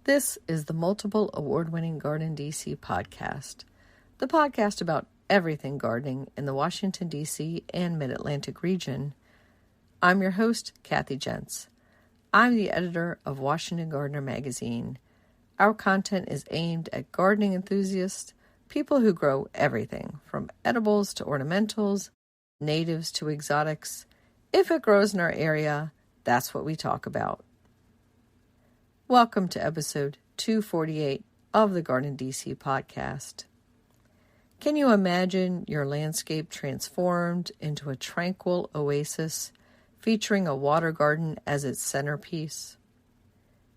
This is the multiple award-winning GardenDC podcast, the podcast about everything gardening in the Washington, D.C. and Mid-Atlantic region. I'm your host, Kathy Jentz. I'm the editor of Washington Gardener magazine. Our content is aimed at gardening enthusiasts, people who grow everything from edibles to ornamentals, natives to exotics. If it grows in our area, that's what we talk about. Welcome to episode 248 of the GardenDC podcast. Can you imagine your landscape transformed into a tranquil oasis featuring a water garden as its centerpiece?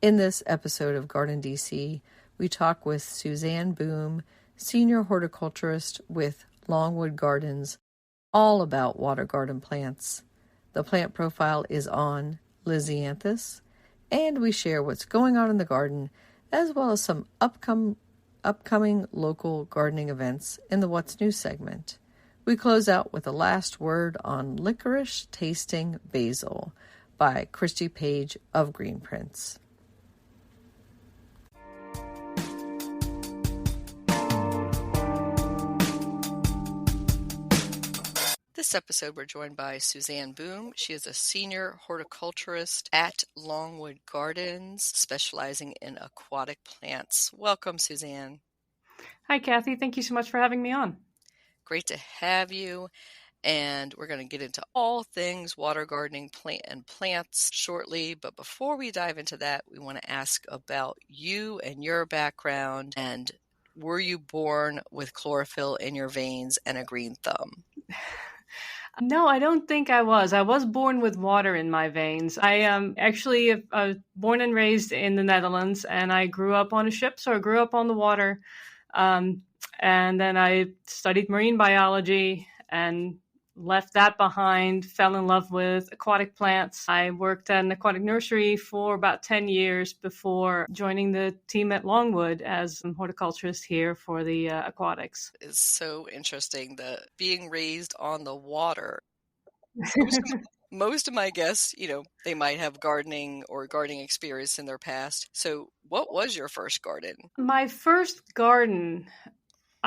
In this episode of GardenDC, we talk with Suzanne Boom, senior horticulturist with Longwood Gardens, all about water garden plants. The plant profile is on Lisianthus, and we share what's going on in the garden, as well as some upcoming local gardening events in the What's New segment. We close out with a last word on Licorice Tasting Basil by Christy Page of Green Prince. This episode, we're joined by Suzanne Boom. She is a senior horticulturist at Longwood Gardens, specializing in aquatic plants. Welcome, Suzanne. Hi, Kathy. Thank you so much for having me on. Great to have you. And we're going to get into all things water gardening and plants shortly. But before we dive into that, we want to ask about you and your background. And were you born with chlorophyll in your veins and a green thumb? No, I don't think I was. I was born with water in my veins. I actually born and raised in the Netherlands, and I grew up on a ship, so I grew up on the water. And then I studied marine biology and left that behind, fell in love with aquatic plants. I worked at an aquatic nursery for about 10 years before joining the team at Longwood as a horticulturist here for the aquatics. It's so interesting, the being raised on the water. Most of my guests, they might have gardening or gardening experience in their past. So what was your first garden? My first garden,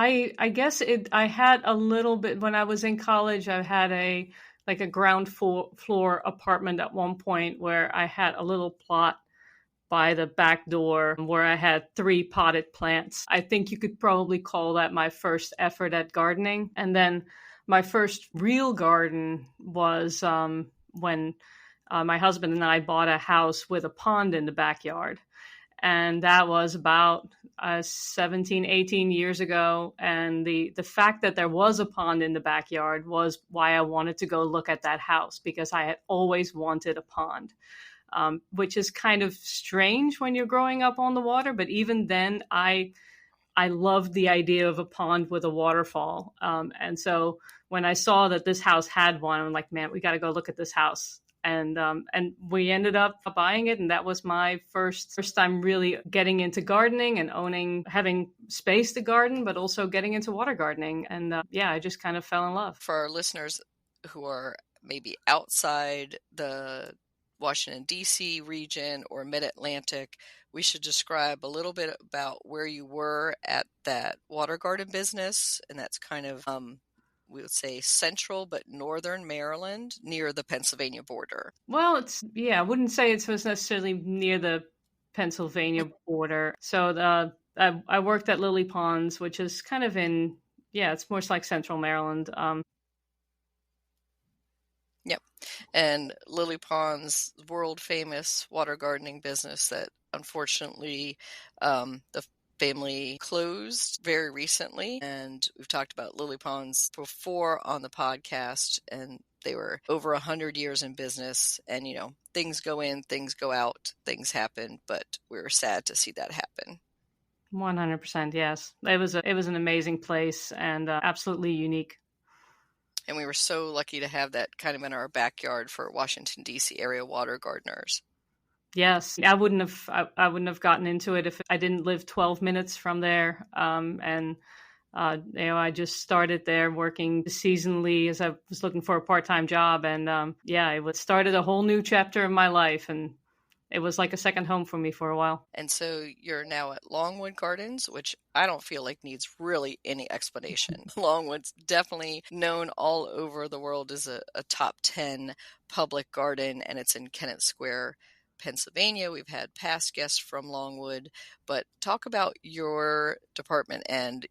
I guess I had a little bit when I was in college. I had a ground floor apartment at one point where I had a little plot by the back door where I had 3 potted plants. I think you could probably call that my first effort at gardening. And then my first real garden was when my husband and I bought a house with a pond in the backyard. And that was about 17, 18 years ago. And the fact that there was a pond in the backyard was why I wanted to go look at that house, because I had always wanted a pond, which is kind of strange when you're growing up on the water. But even then, I loved the idea of a pond with a waterfall. And so when I saw that this house had one, I'm like, man, we got to go look at this house. And we ended up buying it. And that was my first time really getting into gardening and having space to garden, but also getting into water gardening. And I just kind of fell in love. For our listeners who are maybe outside the Washington, D.C. region or Mid-Atlantic, we should describe a little bit about where you were at that water garden business. And that's kind of we would say central, but northern Maryland, near the Pennsylvania border. Well, I wouldn't say it was necessarily near the Pennsylvania border. So I worked at Lily Ponds, which is kind of it's more like central Maryland. Yep. And Lily Ponds, world famous water gardening business that unfortunately the family closed very recently, and we've talked about Lily Ponds before on the podcast, and they were over 100 years in business, and things go in, things go out, things happen, but we were sad to see that happen. 100%, yes. It was an amazing place and absolutely unique. And we were so lucky to have that kind of in our backyard for Washington, D.C. area water gardeners. Yes, I wouldn't have gotten into it if I didn't live 12 minutes from there. I just started there working seasonally as I was looking for a part-time job, and it started a whole new chapter of my life. And it was like a second home for me for a while. And so you're now at Longwood Gardens, which I don't feel like needs really any explanation. Longwood's definitely known all over the world as a top 10 public garden, and it's in Kennett Square, Pennsylvania. We've had past guests from Longwood, but talk about your department and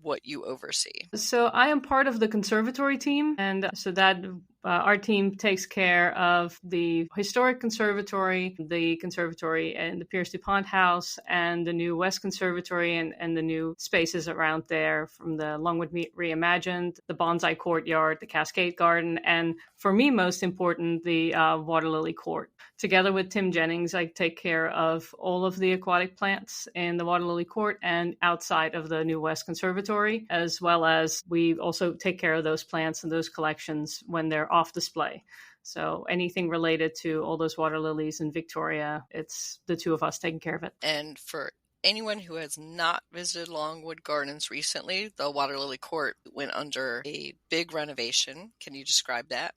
what you oversee. So I am part of the conservatory team, and so that our team takes care of the historic conservatory, and the Pierce DuPont House, and the new West Conservatory, and the new spaces around there, from the Longwood Reimagined, the Bonsai Courtyard, the Cascade Garden, and for me, most important, the Water Lily Court. Together with Tim Jennings, I take care of all of the aquatic plants in the Water Lily Court and outside of the new West Conservatory, as well as we also take care of those plants and those collections when they're off display. So anything related to all those water lilies in Victoria, it's the two of us taking care of it. And for anyone who has not visited Longwood Gardens recently, the Water Lily Court went under a big renovation. Can you describe that?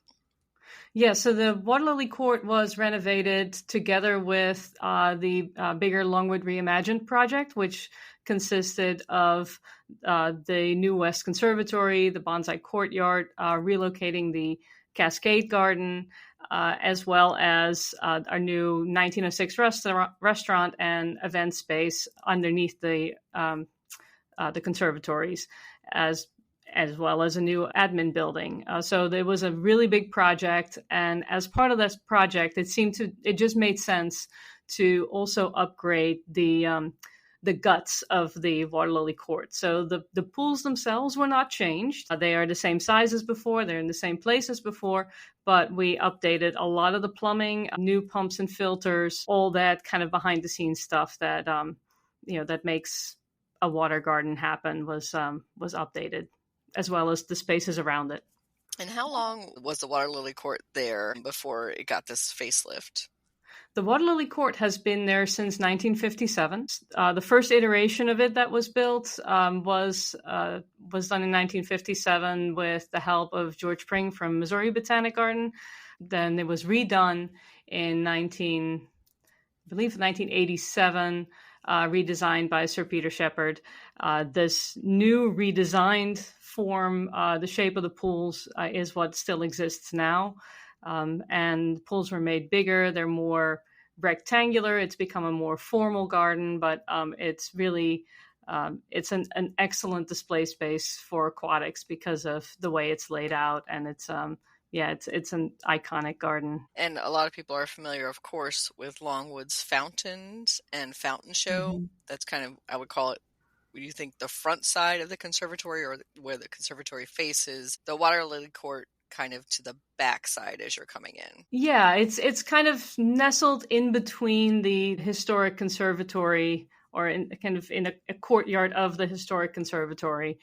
Yeah, so the Water Lily Court was renovated together with the bigger Longwood Reimagined project, which consisted of the new West Conservatory, the Bonsai Courtyard, relocating the Cascade Garden, as well as our new 1906 restaurant and event space underneath the conservatories, as well as a new admin building. So there was a really big project. And as part of this project, it just made sense to also upgrade the guts of the Water Lily Court. So the pools themselves were not changed. They are the same size as before. They're in the same place as before, but we updated a lot of the plumbing, new pumps and filters, all that kind of behind the scenes stuff that, that makes a water garden happen was updated, as well as the spaces around it. And how long was the Water Lily Court there before it got this facelift? The Water Lily Court has been there since 1957. The first iteration of it that was built was done in 1957 with the help of George Pring from Missouri Botanic Garden. Then it was redone in 1987, redesigned by Sir Peter Shepherd. This new redesigned form, the shape of the pools is what still exists now. And pools were made bigger. They're more rectangular. It's become a more formal garden, but it's really, it's an excellent display space for aquatics because of the way it's laid out. And it's an iconic garden. And a lot of people are familiar, of course, with Longwood's fountains and fountain show. Mm-hmm. That's kind of, I would call it, what do you think, the front side of the conservatory, or where the conservatory faces? The Water Lily Court kind of to the back side as you're coming in. Yeah, it's kind of nestled in between the historic conservatory, or in a courtyard of the historic conservatory.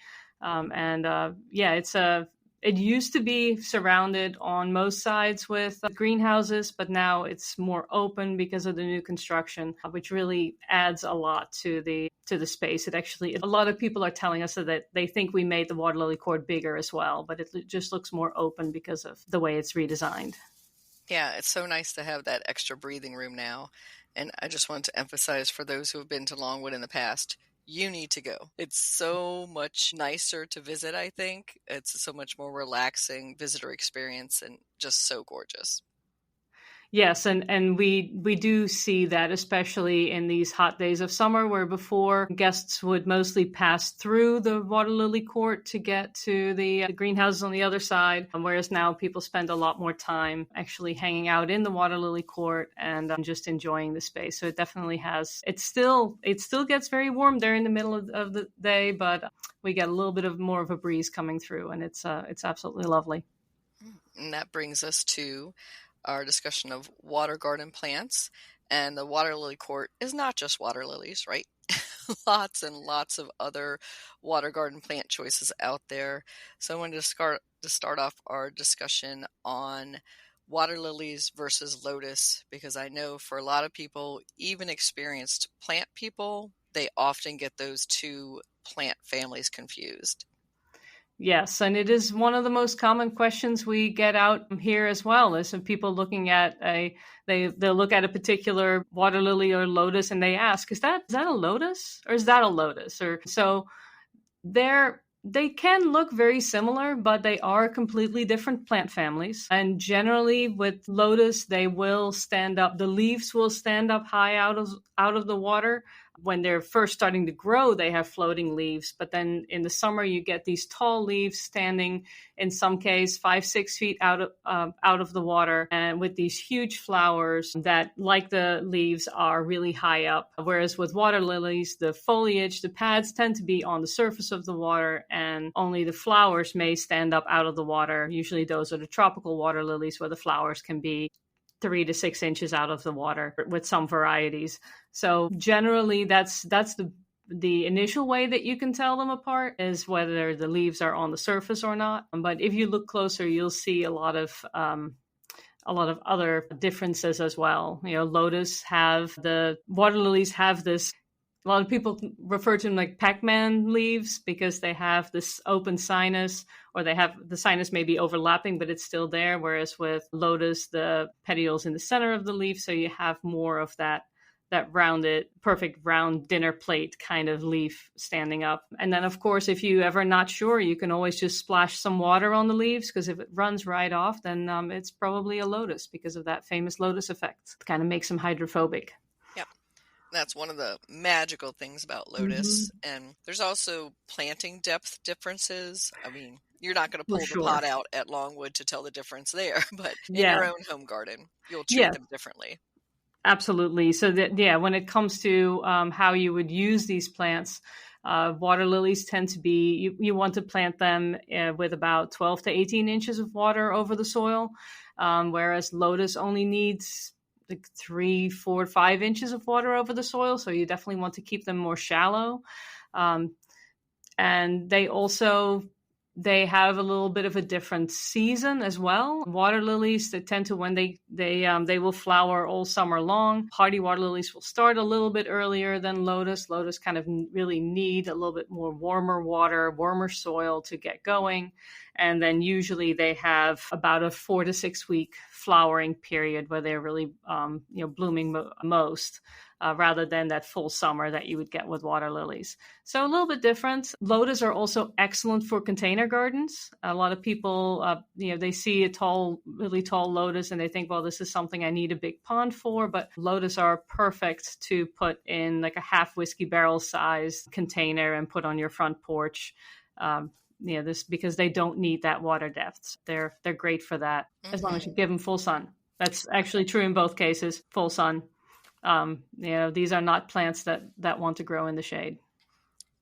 It used to be surrounded on most sides with greenhouses, but now it's more open because of the new construction, which really adds a lot to the space. A lot of people are telling us that they think we made the Water Lily Court bigger as well, but it just looks more open because of the way it's redesigned. Yeah, it's so nice to have that extra breathing room now. And I just want to emphasize, for those who have been to Longwood in the past, you need to go. It's so much nicer to visit, I think. It's so much more relaxing visitor experience and just so gorgeous. Yes, and we do see that, especially in these hot days of summer, where before guests would mostly pass through the Water Lily Court to get to the greenhouses on the other side, whereas now people spend a lot more time actually hanging out in the Water Lily Court and just enjoying the space. So it definitely has. It still gets very warm there in the middle of the day, but we get a little bit of more of a breeze coming through, and it's absolutely lovely. And that brings us to our discussion of water garden plants. And the Water Lily Court is not just water lilies, right? Lots and lots of other water garden plant choices out there. So I wanted to start off our discussion on water lilies versus lotus, because I know for a lot of people, even experienced plant people, they often get those two plant families confused. Yes, and it is one of the most common questions we get out here as well. Is some people looking at they'll look at a particular water lily or lotus and they ask, is that a lotus or is that a lotus? Or so they can look very similar, but they are completely different plant families. And generally with lotus, they will stand up. The leaves will stand up high out of the water. When they're first starting to grow, they have floating leaves. But then in the summer, you get these tall leaves standing, in some case, 5-6 feet out of the water, and with these huge flowers that, like the leaves, are really high up. Whereas with water lilies, the foliage, the pads tend to be on the surface of the water, and only the flowers may stand up out of the water. Usually those are the tropical water lilies where the flowers can be 3 to 6 inches out of the water with some varieties. So generally that's the initial way that you can tell them apart, is whether the leaves are on the surface or not. But if you look closer, you'll see a lot of other differences as well. The water lilies have this. A lot of people refer to them like Pac-Man leaves because they have this open sinus, or they have the sinus may be overlapping, but it's still there. Whereas with lotus, the petiole's in the center of the leaf, so you have more of that rounded, perfect round dinner plate kind of leaf standing up. And then, of course, if you ever not sure, you can always just splash some water on the leaves, because if it runs right off, then it's probably a lotus because of that famous lotus effect. It kind of makes them hydrophobic. That's one of the magical things about Lotus. Mm-hmm. And there's also planting depth differences. I mean, you're not going to pull the pot out at Longwood to tell the difference there, but in your own home garden, you'll treat them differently. Absolutely. So when it comes to how you would use these plants, water lilies tend to be, you want to plant them with about 12 to 18 inches of water over the soil, whereas lotus only needs like 3, 4, 5 inches of water over the soil. So you definitely want to keep them more shallow. And they have a little bit of a different season as well. Water lilies, they tend to, when they will flower all summer long. Hardy water lilies will start a little bit earlier than lotus. Lotus kind of really need a little bit more warmer water, warmer soil to get going. And then usually they have about a 4 to 6 week flowering period where they're really blooming most. Rather than that full summer that you would get with water lilies. So a little bit different. Lotus are also excellent for container gardens. A lot of people, they see a really tall lotus and they think, well, this is something I need a big pond for. But lotus are perfect to put in like a half whiskey barrel size container and put on your front porch. This because they don't need that water depth. They're great for that, as long as you give them full sun. That's actually true in both cases, full sun. These are not plants that want to grow in the shade.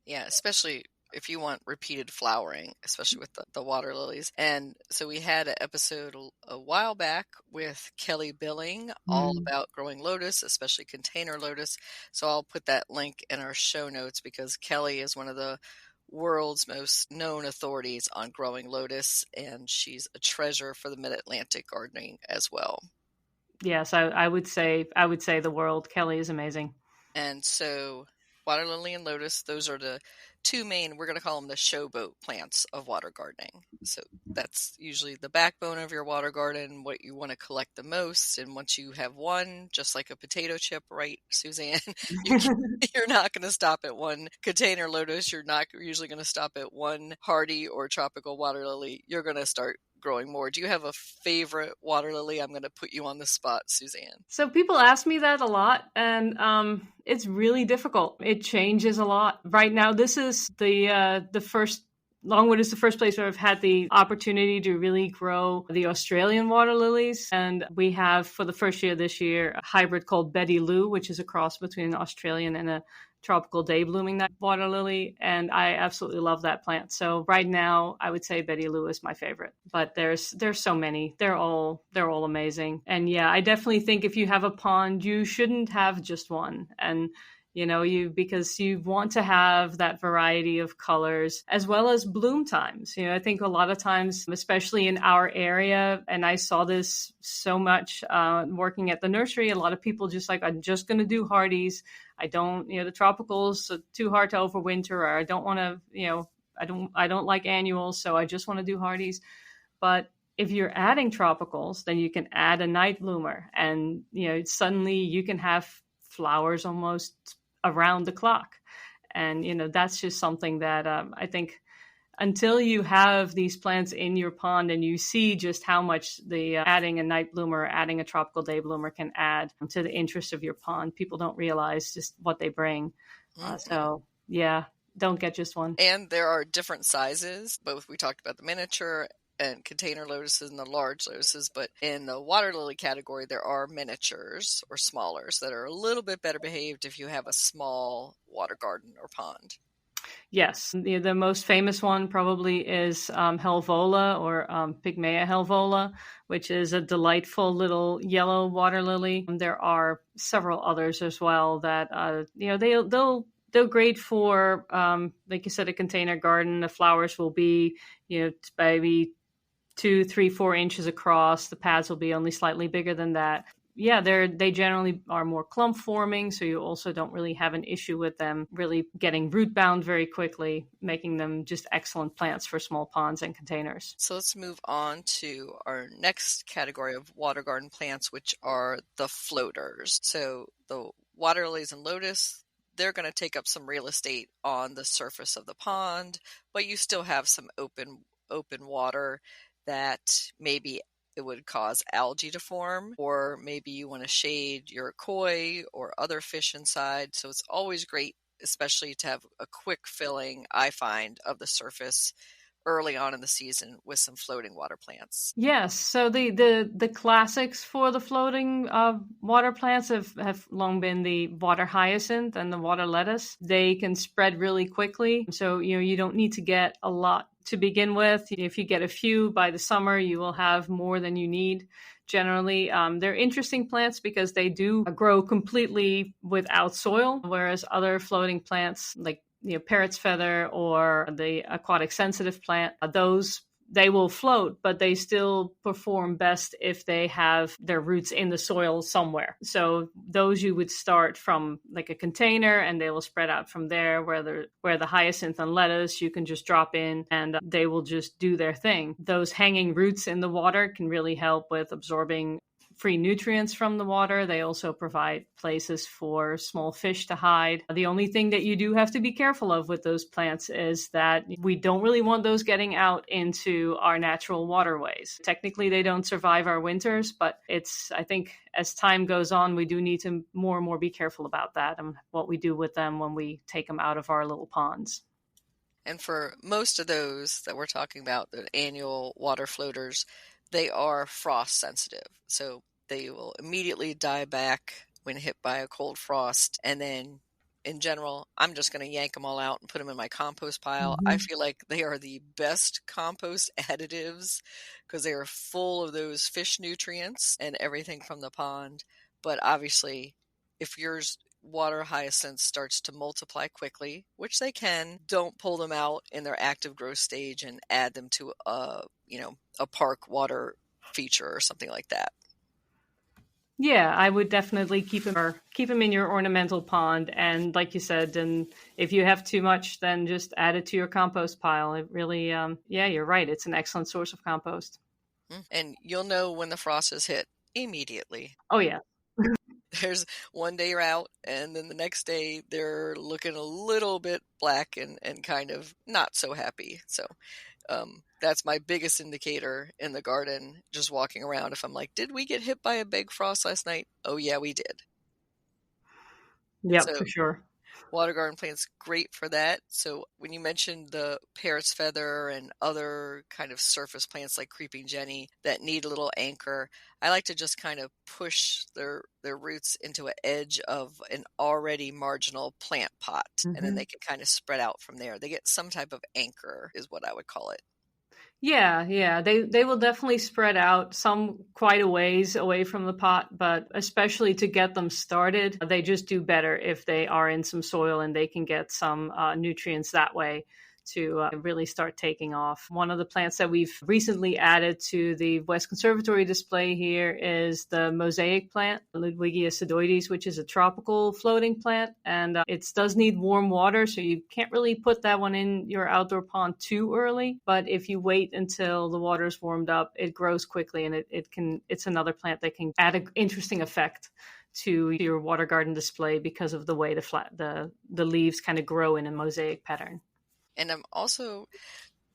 Yeah, especially if you want repeated flowering, especially with the water lilies. And so we had an episode a while back with Kelly Billing all about growing lotus, especially container lotus. So I'll put that link in our show notes because Kelly is one of the world's most known authorities on growing lotus, and she's a treasure for the Mid-Atlantic gardening as well. Yes, I would say the world. Kelly is amazing. And so water lily and lotus, those are the two main, we're going to call them the showboat plants of water gardening. So that's usually the backbone of your water garden, what you want to collect the most. And once you have one, just like a potato chip, right, Suzanne, you're not going to stop at one container lotus. You're not usually going to stop at one hardy or tropical water lily. You're going to start growing more. Do you have a favorite water lily? I'm going to put you on the spot, Suzanne. So people ask me that a lot, and it's really difficult. It changes a lot. Right now, this is the first. Longwood is the first place where I've had the opportunity to really grow the Australian water lilies. And we have, for the first year this year, a hybrid called Betty Lou, which is a cross between an Australian and a tropical day blooming water lily. And I absolutely love that plant. So right now, I would say Betty Lou is my favorite. But there's so many. They're all amazing. And yeah, I definitely think if you have a pond, you shouldn't have just one. And because you want to have that variety of colors as well as bloom times. I think a lot of times, especially in our area, and I saw this so much working at the nursery, a lot of people just like, I'm just going to do hardies. I don't, the tropicals are too hard to overwinter, or I don't want to, I don't like annuals, so I just want to do hardies. But if you're adding tropicals, then you can add a night bloomer, and suddenly you can have flowers almost around the clock. And that's just something that I think, until you have these plants in your pond and you see just how much the adding a night bloomer, adding a tropical day bloomer can add to the interest of your pond, people don't realize just what they bring. So yeah, don't get just one. And there are different sizes. Both, we talked about the miniature and container lotuses and the large lotuses, but in the water lily category, there are miniatures or smallers that are a little bit better behaved if you have a small water garden or pond. Yes, the most famous one probably is Helvola, or Pygmaea helvola, which is a delightful little yellow water lily. There are several others as well that they're great for, like you said, a container garden. The flowers will be maybe 2, 3, 4 inches across. The pads will be only slightly bigger than that. Yeah, they generally are more clump forming, so you also don't really have an issue with them really getting root bound very quickly, making them just excellent plants for small ponds and containers. So let's move on to our next category of water garden plants, which are the floaters. So the water lilies and lotus, they're going to take up some real estate on the surface of the pond, but you still have some open water that maybe it would cause algae to form, or maybe you want to shade your koi or other fish inside. So it's always great, especially to have a quick filling, I find, of the surface early on in the season with some floating water plants. Yes, so the classics for the floating water plants have long been the water hyacinth and the water lettuce. They can spread really quickly, so you don't need to get a lot to begin with. If you get a few by the summer, you will have more than you need. Generally, they're interesting plants because they do grow completely without soil, whereas other floating plants like parrot's feather or the aquatic sensitive plant, they will float, but they still perform best if they have their roots in the soil somewhere. So those you would start from like a container, and they will spread out from there. Where the hyacinth and lettuce, you can just drop in and they will just do their thing. Those hanging roots in the water can really help with absorbing free nutrients from the water. They also provide places for small fish to hide. The only thing that you do have to be careful of with those plants is that we don't really want those getting out into our natural waterways. Technically, they don't survive our winters, but I think as time goes on, we do need to more and more be careful about that and what we do with them when we take them out of our little ponds. And for most of those that we're talking about, the annual water floaters, they are frost sensitive. So they will immediately die back when hit by a cold frost. And then in general, I'm just going to yank them all out and put them in my compost pile. I feel like they are the best compost additives because they are full of those fish nutrients and everything from the pond. But obviously, if yours water hyacinth starts to multiply quickly, which they can, don't pull them out in their active growth stage and add them to a park water feature or something like that. Yeah, I would definitely keep them in your ornamental pond. And like you said, and if you have too much, then just add it to your compost pile. It really, yeah, you're right. It's an excellent source of compost. And you'll know when the frost is hit immediately. Oh, yeah. There's one day you're out, and then the next day they're looking a little bit black and kind of not so happy. So that's my biggest indicator in the garden, just walking around. If I'm like, did we get hit by a big frost last night? Oh, yeah, we did. Yeah, for sure. Water garden plants, great for that. So when you mentioned the parrot's feather and other kind of surface plants like creeping jenny that need a little anchor, I like to just kind of push their roots into an edge of an already marginal plant pot. And then they can kind of spread out from there. They get some type of anchor is what I would call it. Yeah. They will definitely spread out some quite a ways away from the pot, but especially to get them started, they just do better if they are in some soil and they can get some nutrients that way. to really start taking off. One of the plants that we've recently added to the West Conservatory display here is the mosaic plant, Ludwigia sedoides, which is a tropical floating plant. And it does need warm water, so you can't really put that one in your outdoor pond too early. But if you wait until the water's warmed up, it grows quickly, and it's another plant that can add an interesting effect to your water garden display because of the way the leaves kind of grow in a mosaic pattern. And I'm also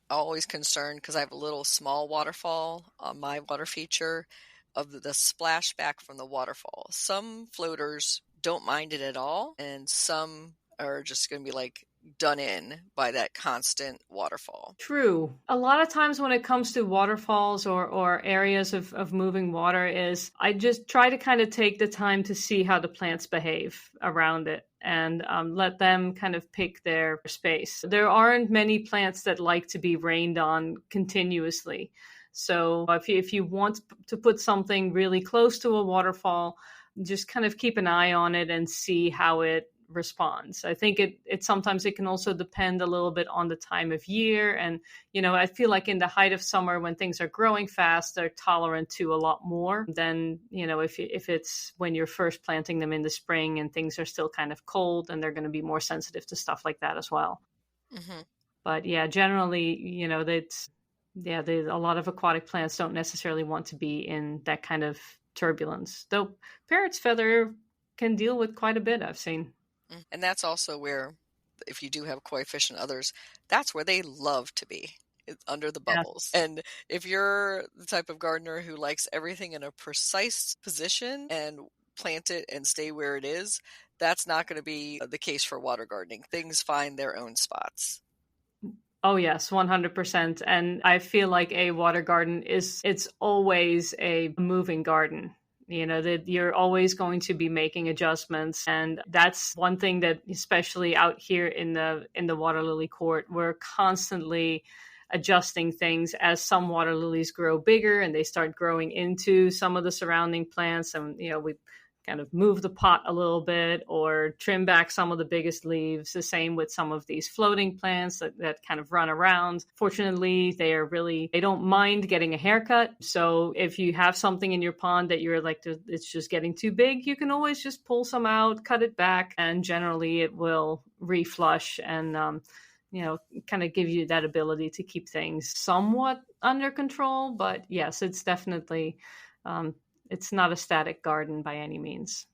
always concerned because I have a little small waterfall on my water feature of the splashback from the waterfall. Some floaters don't mind it at all, and some are just going to be like done in by that constant waterfall. True. A lot of times when it comes to waterfalls or areas of moving water is I just try to kind of take the time to see how the plants behave around it and let them kind of pick their space. There aren't many plants that like to be rained on continuously. So if you want to put something really close to a waterfall, just kind of keep an eye on it and see how it responds. I think it sometimes it can also depend a little bit on the time of year. And, I feel like in the height of summer when things are growing fast, they're tolerant to a lot more than, if it's when you're first planting them in the spring and things are still kind of cold, and they're going to be more sensitive to stuff like that as well. Mm-hmm. But yeah, generally, a lot of aquatic plants don't necessarily want to be in that kind of turbulence, though parrot's feather can deal with quite a bit, I've seen. And that's also where, if you do have koi fish and others, that's where they love to be, under the bubbles. Yes. And if you're the type of gardener who likes everything in a precise position and plant it and stay where it is, that's not going to be the case for water gardening. Things find their own spots. Oh, yes, 100%. And I feel like a water garden it's always a moving garden. That you're always going to be making adjustments. And that's one thing that, especially out here in the water lily court, we're constantly adjusting things as some water lilies grow bigger and they start growing into some of the surrounding plants. And, we kind of move the pot a little bit or trim back some of the biggest leaves. The same with some of these floating plants that kind of run around. Fortunately, they don't mind getting a haircut. So if you have something in your pond that you're like, it's just getting too big, you can always just pull some out, cut it back, and generally it will reflush and, kind of give you that ability to keep things somewhat under control. But yes, it's definitely, it's not a static garden by any means.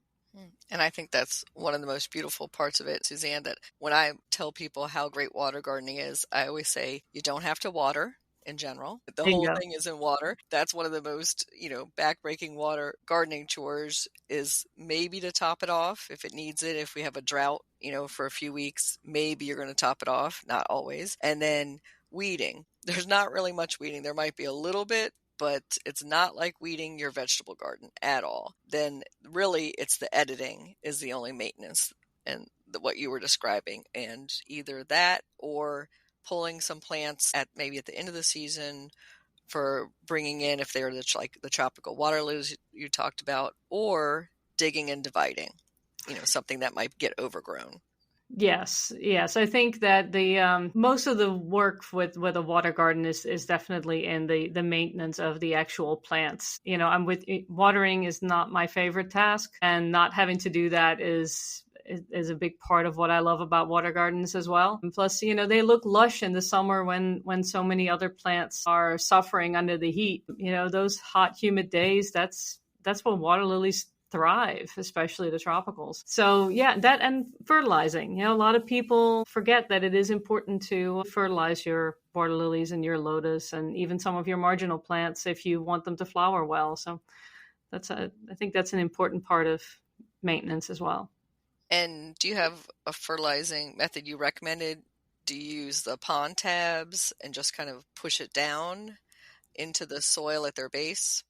And I think that's one of the most beautiful parts of it, Suzanne, that when I tell people how great water gardening is, I always say you don't have to water in general. The whole thing is in water. That's one of the most, backbreaking water gardening chores is maybe to top it off if it needs it. If we have a drought, for a few weeks, maybe you're going to top it off, not always. And then weeding. There's not really much weeding. There might be a little bit, but it's not like weeding your vegetable garden at all. Then really it's the editing is the only maintenance and what you were describing. And either that or pulling some plants maybe at the end of the season for bringing in, if they're the tropical water lilies you talked about, or digging and dividing, something that might get overgrown. Yes. I think that the most of the work with a water garden is definitely in the maintenance of the actual plants. Watering is not my favorite task, and not having to do that is a big part of what I love about water gardens as well. And plus, they look lush in the summer when so many other plants are suffering under the heat. Those hot, humid days, that's when water lilies thrive, especially the tropicals. So yeah, that and fertilizing. A lot of people forget that it is important to fertilize your water lilies and your lotus and even some of your marginal plants if you want them to flower well. So I think that's an important part of maintenance as well. And do you have a fertilizing method you recommended? Do you use the pond tabs and just kind of push it down into the soil at their base?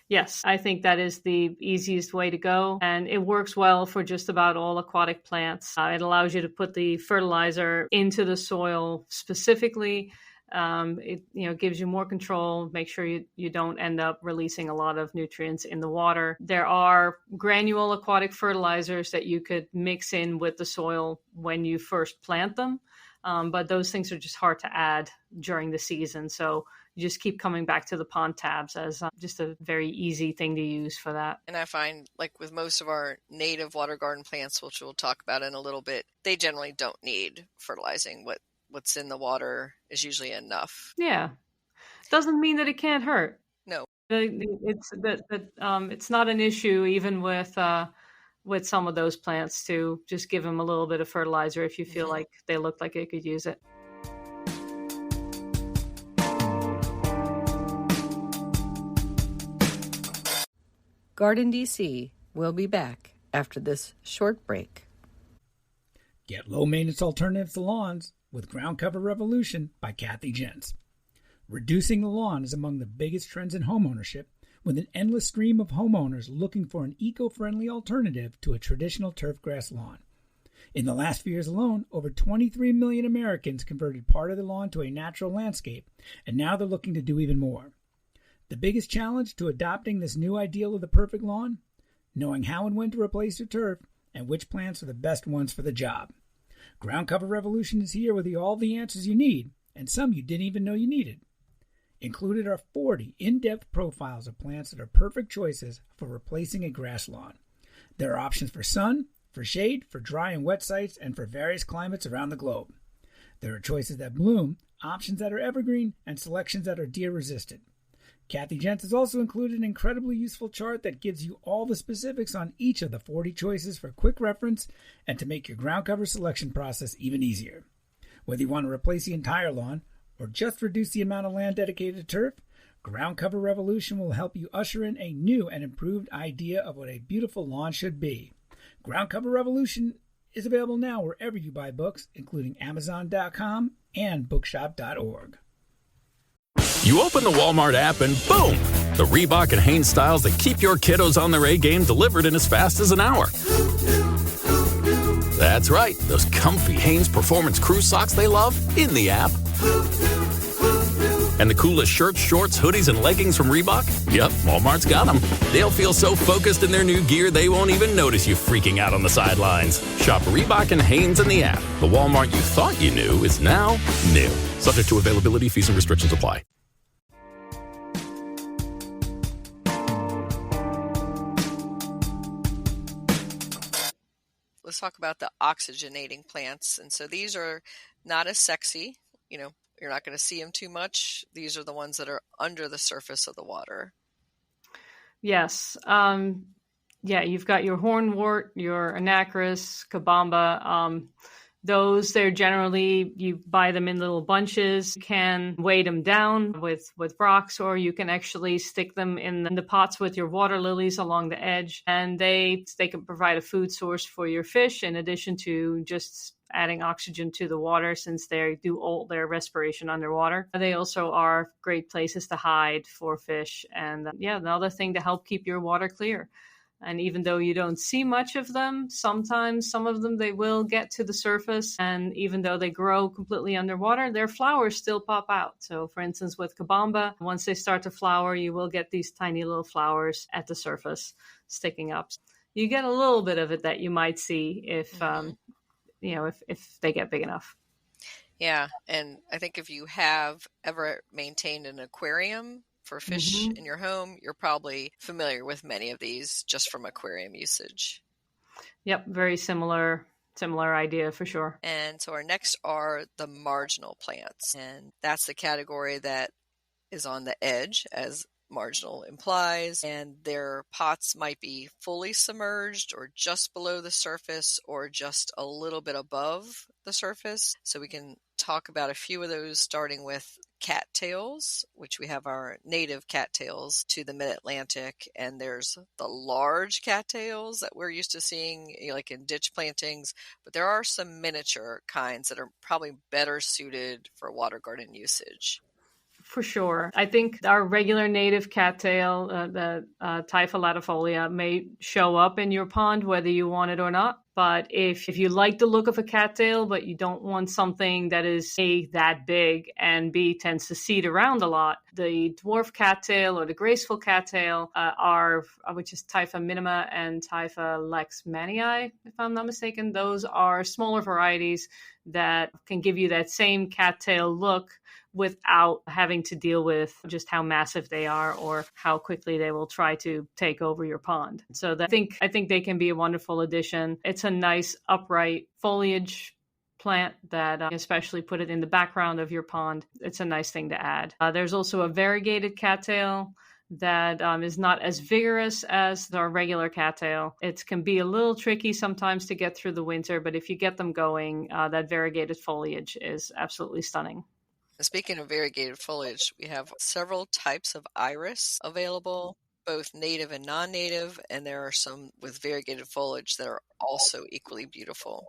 Yes, I think that is the easiest way to go. And it works well for just about all aquatic plants. It allows you to put the fertilizer into the soil specifically. It gives you more control. Make sure you don't end up releasing a lot of nutrients in the water. There are granule aquatic fertilizers that you could mix in with the soil when you first plant them, but those things are just hard to add during the season. So you just keep coming back to the pond tabs as just a very easy thing to use for that. And I find, like with most of our native water garden plants, which we'll talk about in a little bit, they generally don't need fertilizing. What's in the water is usually enough. Yeah. Doesn't mean that it can't hurt. No. It's not an issue even with some of those plants to just give them a little bit of fertilizer if you feel like they look like they could use it. GardenDC will be back after this short break. Get low-maintenance alternatives to lawns with Ground Cover Revolution by Kathy Jentz. Reducing the lawn is among the biggest trends in homeownership, with an endless stream of homeowners looking for an eco-friendly alternative to a traditional turfgrass lawn. In the last few years alone, over 23 million Americans converted part of their lawn to a natural landscape, and now they're looking to do even more. The biggest challenge to adopting this new ideal of the perfect lawn? Knowing how and when to replace your turf and which plants are the best ones for the job. Ground Cover Revolution is here with all the answers you need, and some you didn't even know you needed. Included are 40 in-depth profiles of plants that are perfect choices for replacing a grass lawn. There are options for sun, for shade, for dry and wet sites, and for various climates around the globe. There are choices that bloom, options that are evergreen, and selections that are deer-resistant. Kathy Jentz has also included an incredibly useful chart that gives you all the specifics on each of the 40 choices for quick reference and to make your ground cover selection process even easier. Whether you want to replace the entire lawn or just reduce the amount of land dedicated to turf, Ground Cover Revolution will help you usher in a new and improved idea of what a beautiful lawn should be. Ground Cover Revolution is available now wherever you buy books, including Amazon.com and Bookshop.org. You open the Walmart app and boom! The Reebok and Hanes styles that keep your kiddos on their A game delivered in as fast as an hour. That's right, those comfy Hanes Performance Crew socks they love in the app. And the coolest shirts, shorts, hoodies, and leggings from Reebok? Yep, Walmart's got them. They'll feel so focused in their new gear they won't even notice you freaking out on the sidelines. Shop Reebok and Hanes in the app. The Walmart you thought you knew is now new. Subject to availability, fees, and restrictions apply. Let's talk about the oxygenating plants. And so these are not as sexy. You're not going to see them too much. These are the ones that are under the surface of the water. Yes. You've got your hornwort, your anacris, kabamba. They're generally, you buy them in little bunches. You can weight them down with rocks, or you can actually stick them in the pots with your water lilies along the edge. And they can provide a food source for your fish in addition to just adding oxygen to the water, since they do all their respiration underwater. They also are great places to hide for fish. And another thing to help keep your water clear. And even though you don't see much of them, sometimes some of them, they will get to the surface. And even though they grow completely underwater, their flowers still pop out. So for instance, with kabamba, once they start to flower, you will get these tiny little flowers at the surface sticking up. You get a little bit of it that you might see if they get big enough. Yeah. And I think if you have ever maintained an aquarium for fish in your home, you're probably familiar with many of these just from aquarium usage. Yep, very similar idea for sure. And so our next are the marginal plants, and that's the category that is on the edge, as marginal implies, and their pots might be fully submerged or just below the surface or just a little bit above the surface. So we can talk about a few of those, starting with cattails, which we have our native cattails to the mid-Atlantic, and there's the large cattails that we're used to seeing like in ditch plantings, but there are some miniature kinds that are probably better suited for water garden usage. For sure. I think our regular native cattail, the Typha latifolia, may show up in your pond whether you want it or not. But if you like the look of a cattail, but you don't want something that is A, that big, and B, tends to seed around a lot, the dwarf cattail or the graceful cattail which is Typha minima and Typha lexmanii, if I'm not mistaken. Those are smaller varieties that can give you that same cattail look without having to deal with just how massive they are or how quickly they will try to take over your pond. So I think they can be a wonderful addition. It's a nice upright foliage plant that especially put it in the background of your pond. It's a nice thing to add. There's also a variegated cattail that is not as vigorous as our regular cattail. It can be a little tricky sometimes to get through the winter, but if you get them going, that variegated foliage is absolutely stunning. Speaking of variegated foliage, we have several types of iris available, both native and non-native, and there are some with variegated foliage that are also equally beautiful.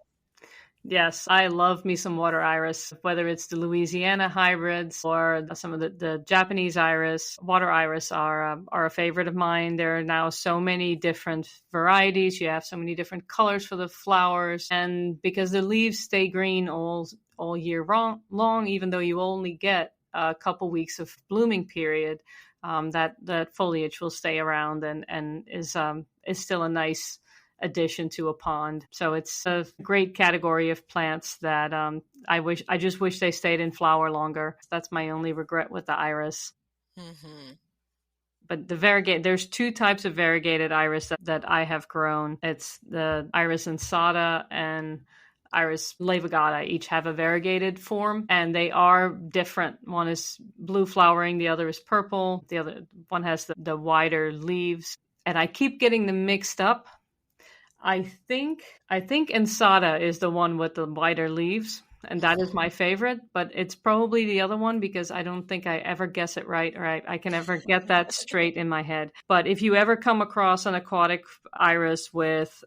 Yes, I love me some water iris, whether it's the Louisiana hybrids or some of the Japanese iris. Water iris are a favorite of mine. There are now so many different varieties. You have so many different colors for the flowers. And because the leaves stay green all year long, even though you only get a couple weeks of blooming period, that foliage will stay around and is still a nice addition to a pond. So it's a great category of plants that I just wish they stayed in flower longer. That's my only regret with the iris. Mm-hmm. But there's two types of variegated iris that I have grown. It's the iris insata and Iris laevigata. Each have a variegated form, and they are different. One is blue flowering, the other is purple. The other one has the wider leaves, and I keep getting them mixed up. I think insata is the one with the wider leaves, and that is my favorite, but it's probably the other one because I don't think I ever guess it right, or I can ever get that straight in my head. But if you ever come across an aquatic iris with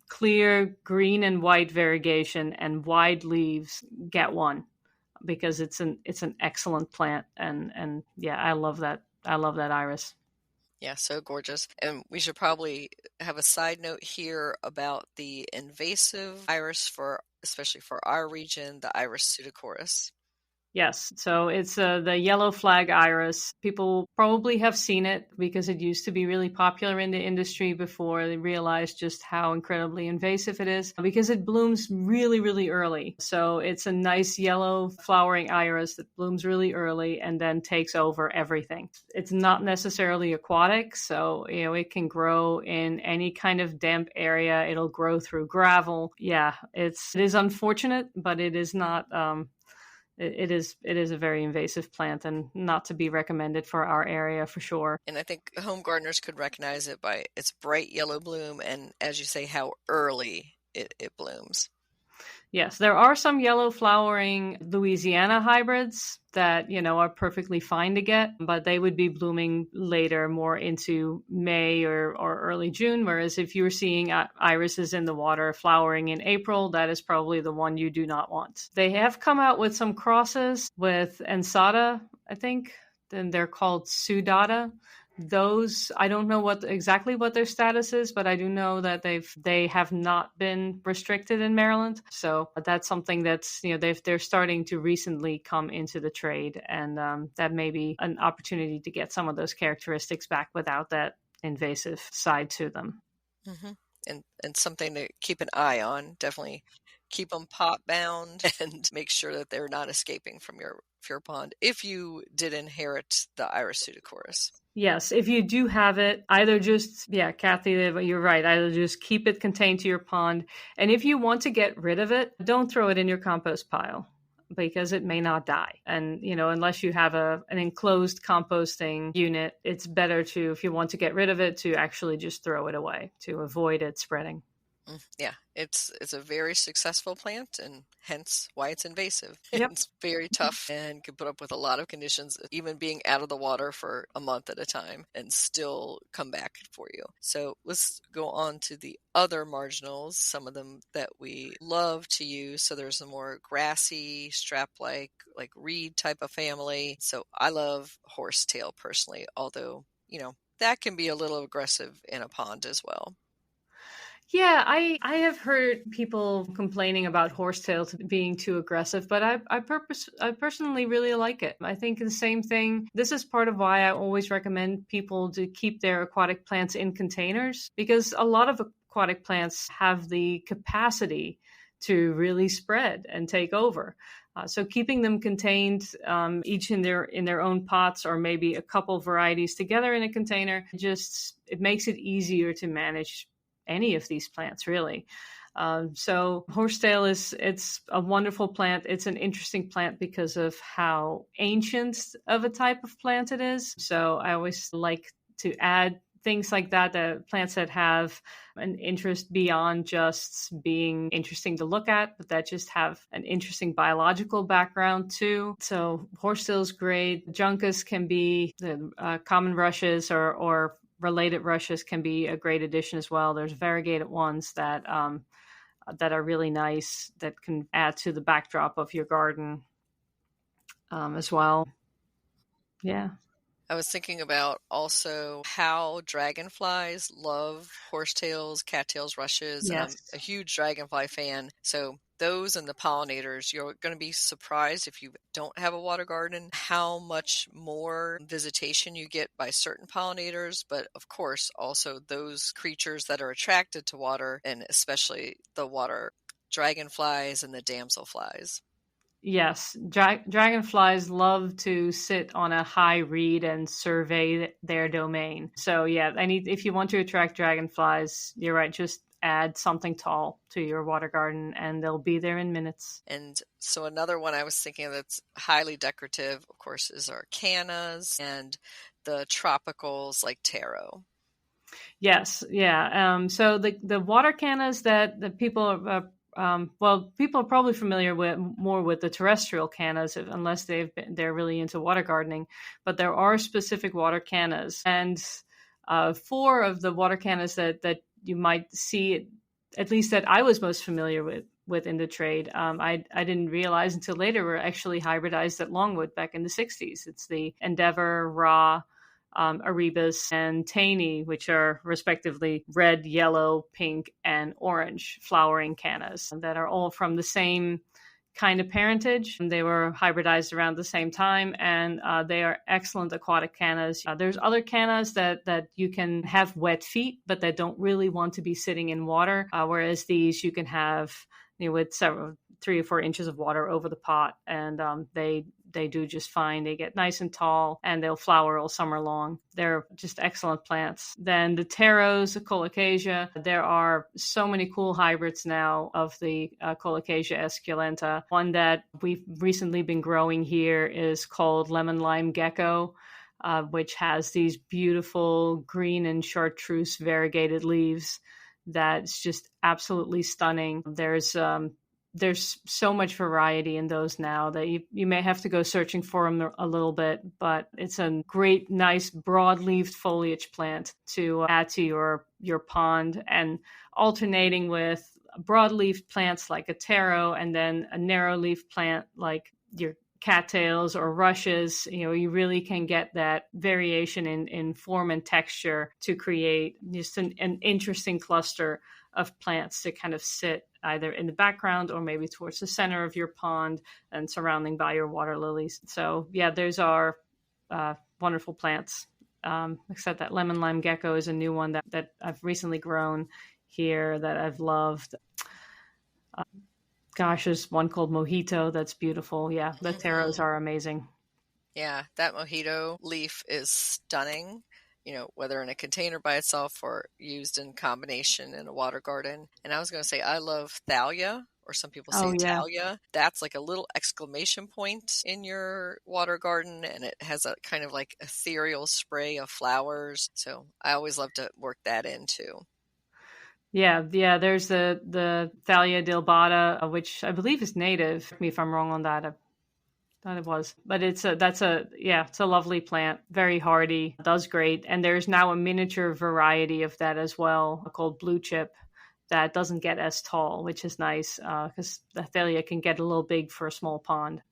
clear green and white variegation and wide leaves, get one because it's an excellent plant, and yeah, I love that iris. Yeah, so gorgeous. And we should probably have a side note here about the invasive iris especially for our region, the Iris pseudochorus. Yes, so it's the yellow flag iris. People probably have seen it because it used to be really popular in the industry before they realized just how incredibly invasive it is, because it blooms really, really early. So it's a nice yellow flowering iris that blooms really early and then takes over everything. It's not necessarily aquatic, so it can grow in any kind of damp area. It'll grow through gravel. Yeah, it is unfortunate, but it is not It is a very invasive plant and not to be recommended for our area for sure. And I think home gardeners could recognize it by its bright yellow bloom and, as you say, how early it blooms. Yes, there are some yellow flowering Louisiana hybrids that, are perfectly fine to get, but they would be blooming later, more into May or early June. Whereas if you're seeing irises in the water flowering in April, that is probably the one you do not want. They have come out with some crosses with Ensata, I think. Then they're called Sudata. Those, I don't know exactly what their status is, but I do know that they have not been restricted in Maryland. So that's something that's, they're starting to recently come into the trade, and that may be an opportunity to get some of those characteristics back without that invasive side to them. Mm-hmm. And something to keep an eye on. Definitely keep them pot bound and make sure that they're not escaping from your pond if you did inherit the Iris pseudochorus. Yes, if you do have it, Kathy, you're right. Either just keep it contained to your pond. And if you want to get rid of it, don't throw it in your compost pile because it may not die. And, unless you have an enclosed composting unit, it's better to, if you want to get rid of it, to actually just throw it away to avoid it spreading. Yeah, it's a very successful plant, and hence why it's invasive. Yep. It's very tough and can put up with a lot of conditions, even being out of the water for a month at a time and still come back for you. So let's go on to the other marginals, some of them that we love to use. So there's a more grassy, strap-like, like reed type of family. So I love horsetail personally, although, that can be a little aggressive in a pond as well. Yeah, I have heard people complaining about horsetail being too aggressive, but I personally really like it. I think the same thing. This is part of why I always recommend people to keep their aquatic plants in containers, because a lot of aquatic plants have the capacity to really spread and take over. So keeping them contained, each in their own pots, or maybe a couple varieties together in a container, it makes it easier to manage any of these plants, really. So horsetail it's a wonderful plant. It's an interesting plant because of how ancient of a type of plant it is. So I always like to add things like that, the plants that have an interest beyond just being interesting to look at, but that just have an interesting biological background too. So horsetail is great. Juncus can be the common rushes or related rushes can be a great addition as well. There's variegated ones that are really nice that can add to the backdrop of your garden as well. Yeah. I was thinking about also how dragonflies love horsetails, cattails, rushes, and I'm Yes. a huge dragonfly fan. So those and the pollinators, you're going to be surprised if you don't have a water garden, how much more visitation you get by certain pollinators, but of course also those creatures that are attracted to water, and especially the water dragonflies and the damselflies. Yes, dragonflies love to sit on a high reed and survey their domain. So yeah, if you want to attract dragonflies, you're right, just add something tall to your water garden and they'll be there in minutes. And so another one I was thinking of that's highly decorative, of course, is our cannas and the tropicals like taro. Yes, yeah. So the water cannas that the people people are probably familiar with the terrestrial cannas, unless they're really into water gardening. But there are specific water cannas, and 4 of the water cannas that you might see, at least that I was most familiar with in the trade. I didn't realize until later were actually hybridized at Longwood back in the 60s. It's the Endeavor, Ra, Erebus, and Taney, which are respectively red, yellow, pink, and orange flowering cannas that are all from the same kind of parentage. They were hybridized around the same time, and they are excellent aquatic cannas. There's other cannas that you can have wet feet, but that don't really want to be sitting in water, whereas these you can have with 3 or 4 inches of water over the pot, and they do just fine. They get nice and tall, and they'll flower all summer long. They're just excellent plants. Then the taros, the colocasia. There are so many cool hybrids now of the colocasia esculenta. One that we've recently been growing here is called lemon lime gecko, which has these beautiful green and chartreuse variegated leaves. That's just absolutely stunning. There's so much variety in those now that you may have to go searching for them a little bit, but it's a great, nice, broad-leaved foliage plant to add to your pond, and alternating with broad-leaved plants like a taro and then a narrow-leaf plant like your cattails or rushes. You really can get that variation in form and texture to create just an interesting cluster of plants to kind of sit either in the background or maybe towards the center of your pond and surrounding by your water lilies. So yeah, those are wonderful plants. Except that lemon lime gecko is a new one that I've recently grown here that I've loved. There's one called Mojito that's beautiful. Yeah, the taros are amazing. Yeah, that mojito leaf is stunning, whether in a container by itself or used in combination in a water garden. And I was going to say, I love thalia, or some people say thalia. That's like a little exclamation point in your water garden, and it has a kind of like ethereal spray of flowers. So I always love to work that in too. Yeah. There's the Thalia delbata, which I believe is native. Correct me if I'm wrong on that. I thought it was, but it's a lovely plant, very hardy, does great. And there's now a miniature variety of that as well, called blue chip, that doesn't get as tall, which is nice because the Thalia can get a little big for a small pond.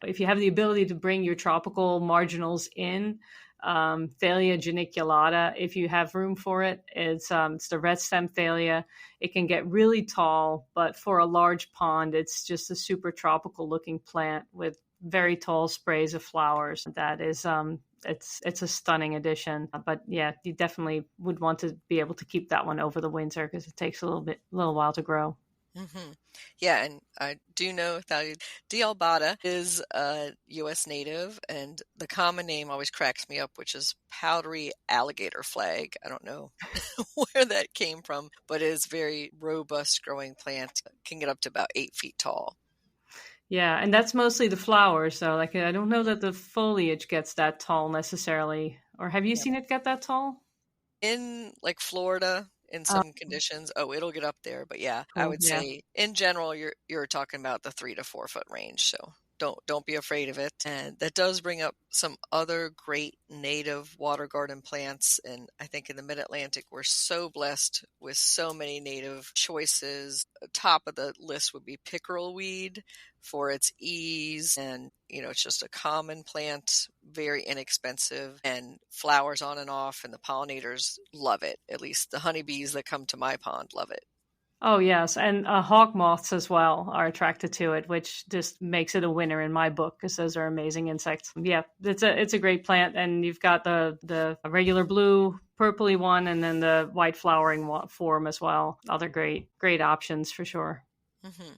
If you have the ability to bring your tropical marginals in, Thalia geniculata, if you have room for it, it's the red stem Thalia. It can get really tall, but for a large pond, it's just a super tropical looking plant with very tall sprays of flowers. That is, it's a stunning addition. But yeah, you definitely would want to be able to keep that one over the winter because it takes a little while to grow. Mm-hmm. Yeah, and I do know Thalia delbata is a U.S. native, and the common name always cracks me up, which is powdery alligator flag. I don't know where that came from, but it is very robust growing plant. Can get up to about 8 feet tall. Yeah, and that's mostly the flowers. So, like, I don't know that the foliage gets that tall necessarily. Or have you seen it get that tall? In like Florida, in some conditions, it'll get up there. But yeah, cool. I would say in general, you're talking about the 3 to 4 foot range. So don't be afraid of it. And that does bring up some other great native water garden plants. And I think in the Mid-Atlantic, we're so blessed with so many native choices. Top of the list would be pickerel weed for its ease, and it's just a common plant, very inexpensive, and flowers on and off, and the pollinators love it. At least the honeybees that come to my pond love it. Oh, yes. And hawk moths as well are attracted to it, which just makes it a winner in my book because those are amazing insects. Yeah, it's a great plant. And you've got the regular blue, purpley one, and then the white flowering form as well. Other great options for sure. Mm-hmm.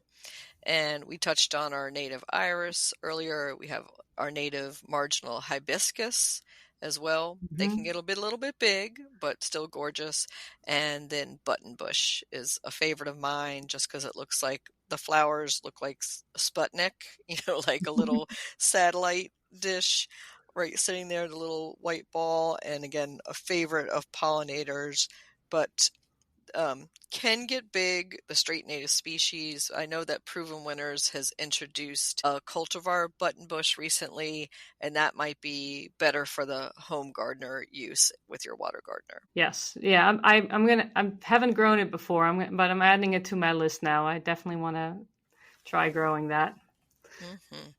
And we touched on our native iris earlier. We have our native marginal hibiscus as well. Mm-hmm. They can get a little bit big, but still gorgeous. And then buttonbush is a favorite of mine just because it looks like the flowers look like Sputnik, like a little satellite dish right sitting there, the little white ball. And again, a favorite of pollinators, but can get big, the straight native species. I know that Proven Winners has introduced a cultivar buttonbush recently, and that might be better for the home gardener use with your water gardener. Yes. Yeah. I haven't grown it before, but I'm adding it to my list now. I definitely want to try growing that. Mm-hmm.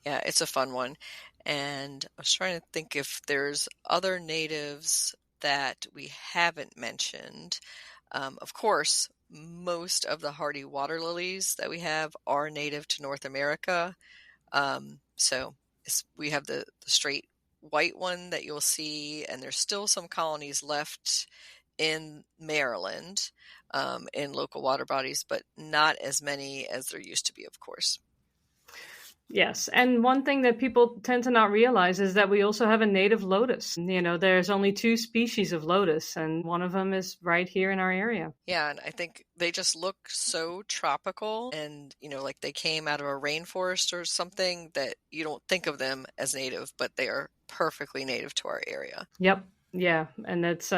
Yeah, it's a fun one. And I was trying to think if there's other natives that we haven't mentioned. Of course, most of the hardy water lilies that we have are native to North America. So we have the straight white one that you'll see, and there's still some colonies left in Maryland in local water bodies, but not as many as there used to be, of course. Yes. And one thing that people tend to not realize is that we also have a native lotus. There's only 2 species of lotus, and one of them is right here in our area. Yeah. And I think they just look so tropical and, like they came out of a rainforest or something that you don't think of them as native, but they are perfectly native to our area. Yep. Yeah, and that's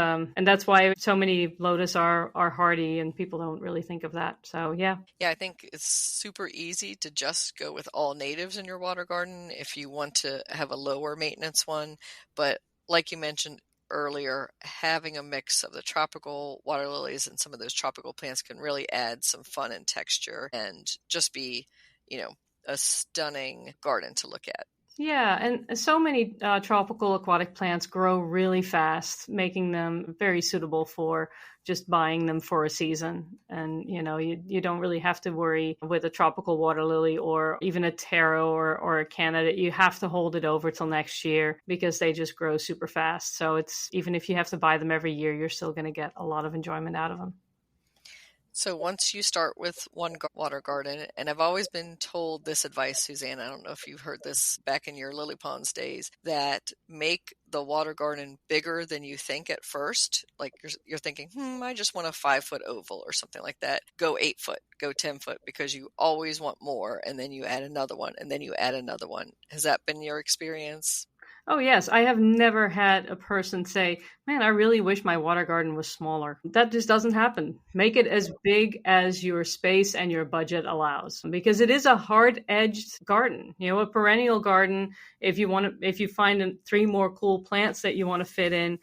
why so many lotus are hardy, and people don't really think of that. So yeah, I think it's super easy to just go with all natives in your water garden if you want to have a lower maintenance one. But like you mentioned earlier, having a mix of the tropical water lilies and some of those tropical plants can really add some fun and texture and just be, a stunning garden to look at. Yeah, and so many tropical aquatic plants grow really fast, making them very suitable for just buying them for a season. And, you don't really have to worry with a tropical water lily or even a taro or a candidate. You have to hold it over till next year because they just grow super fast. So even if you have to buy them every year, you're still going to get a lot of enjoyment out of them. So once you start with one water garden, and I've always been told this advice, Suzanne, I don't know if you've heard this back in your lily ponds days, that make the water garden bigger than you think at first. Like you're thinking, I just want a 5-foot oval or something like that. Go 8 foot, go 10 foot, because you always want more. And then you add another one, and then you add another one. Has that been your experience? Oh, yes. I have never had a person say, man, I really wish my water garden was smaller. That just doesn't happen. Make it as big as your space and your budget allows, because it is a hard-edged garden. A perennial garden, if you find 3 more cool plants that you want to fit in,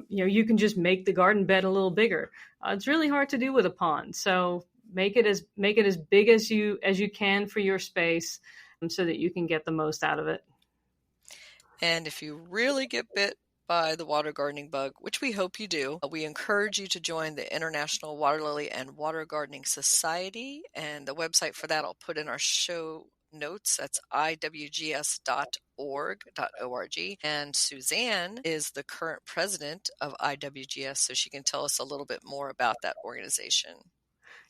you can just make the garden bed a little bigger. It's really hard to do with a pond. So make it as big as you can for your space, so that you can get the most out of it. And if you really get bit by the water gardening bug, which we hope you do, we encourage you to join the International Water Lily and Water Gardening Society. And the website for that I'll put in our show notes. That's iwgs.org. And Suzanne is the current president of IWGS, so she can tell us a little bit more about that organization.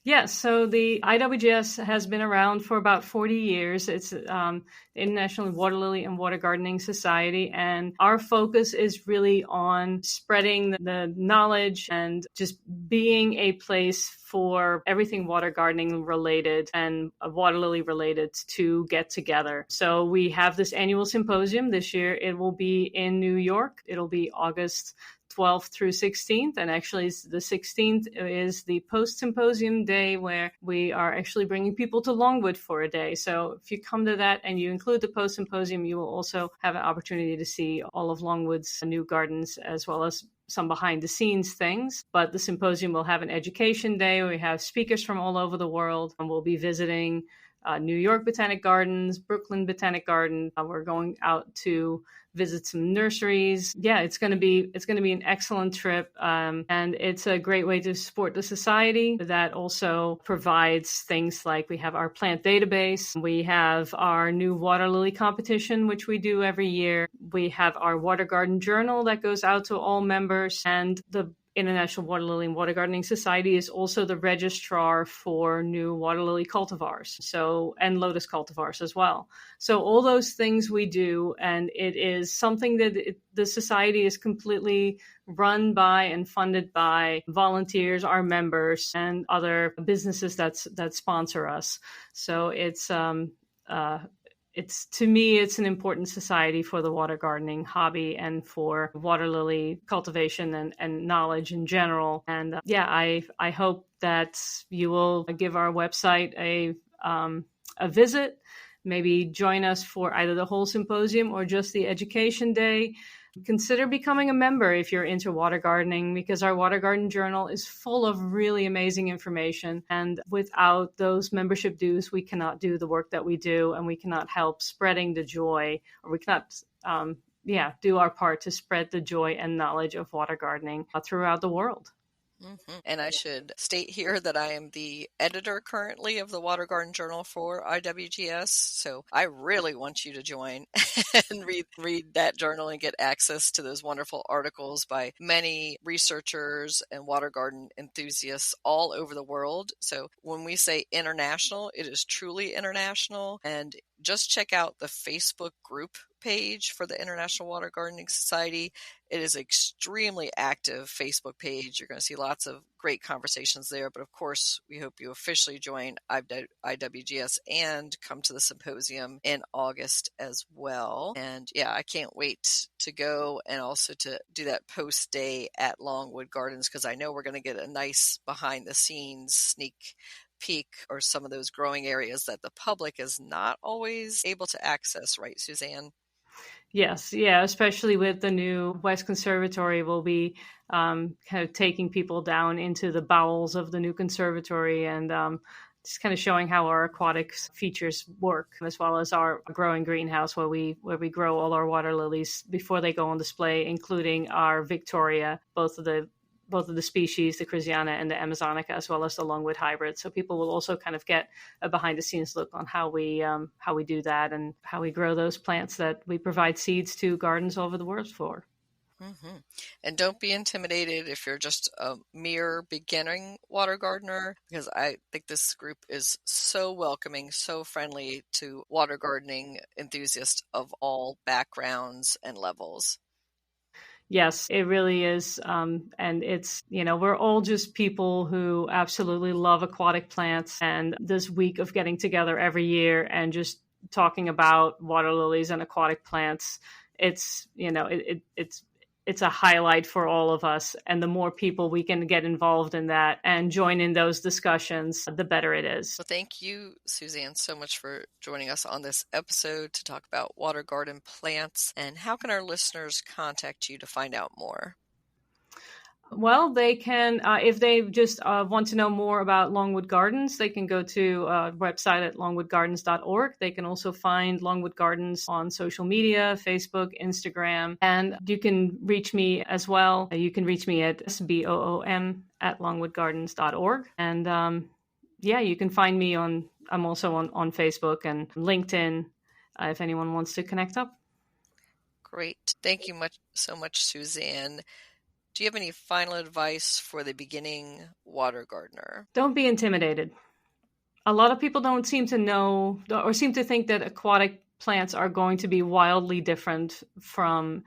Yes, so the IWGS has been around for about 40 years. It's the International Water Lily and Water Gardening Society, and our focus is really on spreading the knowledge and just being a place for everything water gardening related and water lily related to get together. So we have this annual symposium this year. It will be in New York. It'll be August 12th through 16th, and actually the 16th is the post-symposium day, where we are actually bringing people to Longwood for a day. So if you come to that and you include the post-symposium, you will also have an opportunity to see all of Longwood's new gardens, as well as some behind-the-scenes things. But the symposium will have an education day where we have speakers from all over the world, and we'll be visiting New York Botanic Gardens, Brooklyn Botanic Garden. We're going out to visit some nurseries. Yeah, it's going to be an excellent trip, and it's a great way to support the society. That also provides things like we have our plant database, we have our new water lily competition, which we do every year. We have our water garden journal that goes out to all members, and the International Water Lily and Water Gardening Society is also the registrar for new water lily cultivars, and Lotus cultivars as well. So all those things we do, and it is something that the society is completely run by and funded by volunteers, our members, and other businesses that sponsor us. So to me, it's an important society for the water gardening hobby and for water lily cultivation and knowledge in general. And I hope that you will give our website a visit, maybe join us for either the whole symposium or just the education day. Consider becoming a member if you're into water gardening, because our water garden journal is full of really amazing information. And without those membership dues, we cannot do the work that we do, and we cannot help spreading the joy, or we cannot do our part to spread the joy and knowledge of water gardening throughout the world. Mm-hmm. And I should state here that I am the editor currently of the Water Garden Journal for IWGS. So I really want you to join and read that journal and get access to those wonderful articles by many researchers and water garden enthusiasts all over the world. So when we say international, it is truly international. And just check out the Facebook group page for the International Water Gardening Society. It is an extremely active Facebook page. You're going to see lots of great conversations there. But of course, we hope you officially join IWGS and come to the symposium in August as well. And yeah, I can't wait to go and also to do that post day at Longwood Gardens, because I know we're going to get a nice behind the scenes sneak peak or some of those growing areas that the public is not always able to access, right, Suzanne? Yes, yeah, especially with the new West Conservatory, we'll be kind of taking people down into the bowels of the new conservatory and just kind of showing how our aquatics features work, as well as our growing greenhouse where we grow all our water lilies before they go on display, including our Victoria, both of the species, the Crisiana and the Amazonica, as well as the Longwood hybrid. So people will also kind of get a behind-the-scenes look on how we do that and how we grow those plants that we provide seeds to gardens all over the world for. Mm-hmm. And don't be intimidated if you're just a mere beginning water gardener, because I think this group is so welcoming, so friendly to water gardening enthusiasts of all backgrounds and levels. Yes, it really is. And it's, we're all just people who absolutely love aquatic plants. And this week of getting together every year and just talking about water lilies and aquatic plants it's, it's a highlight for all of us. And the more people we can get involved in that and join in those discussions, the better it is. Well, thank you, Suzanne, so much for joining us on this episode to talk about water garden plants. And how can our listeners contact you to find out more? Well, they can, if they just want to know more about Longwood Gardens, they can go to our website at longwoodgardens.org. They can also find Longwood Gardens on social media, Facebook, Instagram, and you can reach me as well. You can reach me at sboom@longwoodgardens.org. And you can find me I'm also on Facebook and LinkedIn if anyone wants to connect up. Great. Thank you so much, Suzanne. Do you have any final advice for the beginning water gardener? Don't be intimidated. A lot of people don't seem to know or seem to think that aquatic plants are going to be wildly different from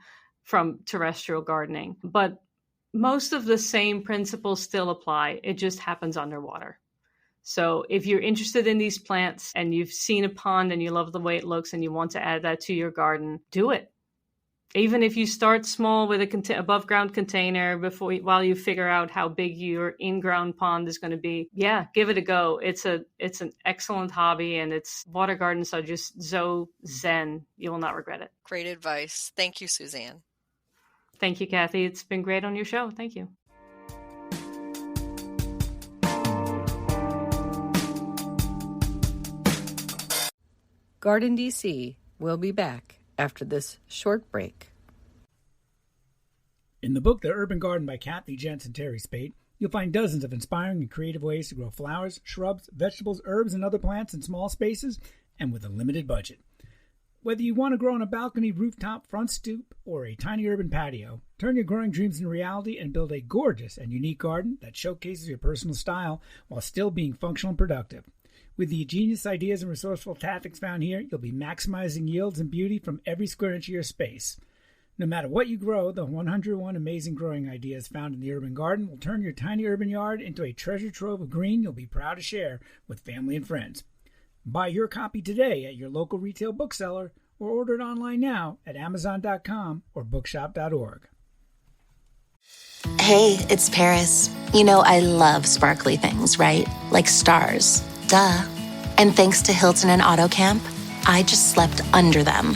terrestrial gardening. But most of the same principles still apply. It just happens underwater. So if you're interested in these plants and you've seen a pond and you love the way it looks and you want to add that to your garden, do it. Even if you start small with a above ground container while you figure out how big your in-ground pond is going to be, give it a go. It's an excellent hobby, and water gardens are just so zen. You will not regret it. Great advice. Thank you, Suzanne. Thank you, Kathy. It's been great on your show. Thank you. GardenDC will be back after this short break. In the book The Urban Garden by Kathy Jentz and Terry Spate, you'll find dozens of inspiring and creative ways to grow flowers, shrubs, vegetables, herbs, and other plants in small spaces and with a limited budget. Whether you want to grow on a balcony, rooftop, front stoop, or a tiny urban patio, turn your growing dreams into reality and build a gorgeous and unique garden that showcases your personal style while still being functional and productive. With the ingenious ideas and resourceful tactics found here, you'll be maximizing yields and beauty from every square inch of your space. No matter what you grow, the 101 amazing growing ideas found in the urban garden will turn your tiny urban yard into a treasure trove of green you'll be proud to share with family and friends. Buy your copy today at your local retail bookseller or order it online now at Amazon.com or bookshop.org. Hey, it's Ferris. You know I love sparkly things, right? Like stars. Duh. And thanks to Hilton and AutoCamp, I just slept under them.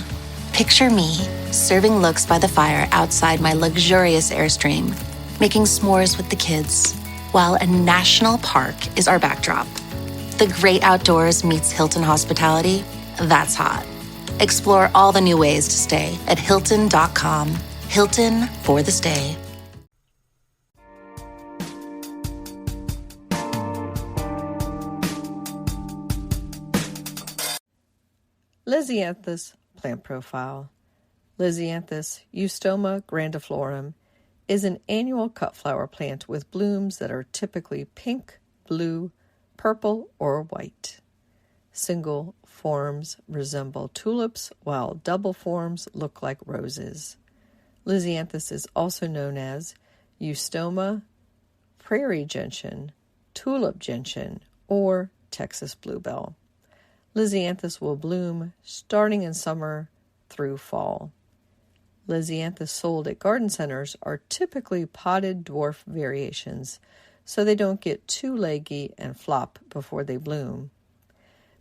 Picture me, serving looks by the fire outside my luxurious Airstream, making s'mores with the kids, while a national park is our backdrop. The great outdoors meets Hilton hospitality. That's hot. Explore all the new ways to stay at Hilton.com. Hilton for the stay. Lisianthus plant profile. Lisianthus eustoma grandiflorum is an annual cut flower plant with blooms that are typically pink, blue, purple, or white. Single forms resemble tulips, while double forms look like roses. Lisianthus is also known as eustoma, prairie gentian, tulip gentian, or Texas bluebell. Lisianthus will bloom starting in summer through fall. Lisianthus sold at garden centers are typically potted dwarf variations, so they don't get too leggy and flop before they bloom.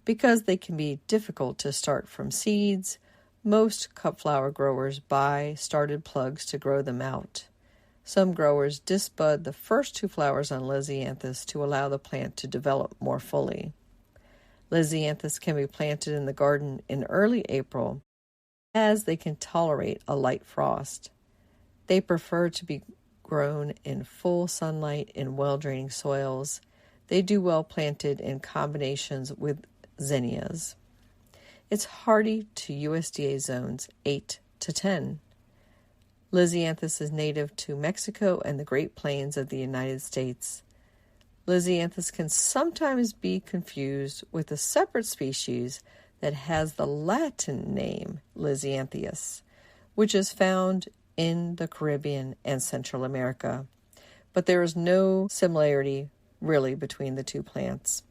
Because they can be difficult to start from seeds, most cut flower growers buy started plugs to grow them out. Some growers disbud the first two flowers on Lisianthus to allow the plant to develop more fully. Lisianthus can be planted in the garden in early April, as they can tolerate a light frost. They prefer to be grown in full sunlight in well-draining soils. They do well planted in combinations with zinnias. It's hardy to USDA zones 8 to 10. Lisianthus is native to Mexico and the Great Plains of the United States. Lisianthus can sometimes be confused with a separate species that has the Latin name Lisianthius, which is found in the Caribbean and Central America, but there is no similarity really between the two plants.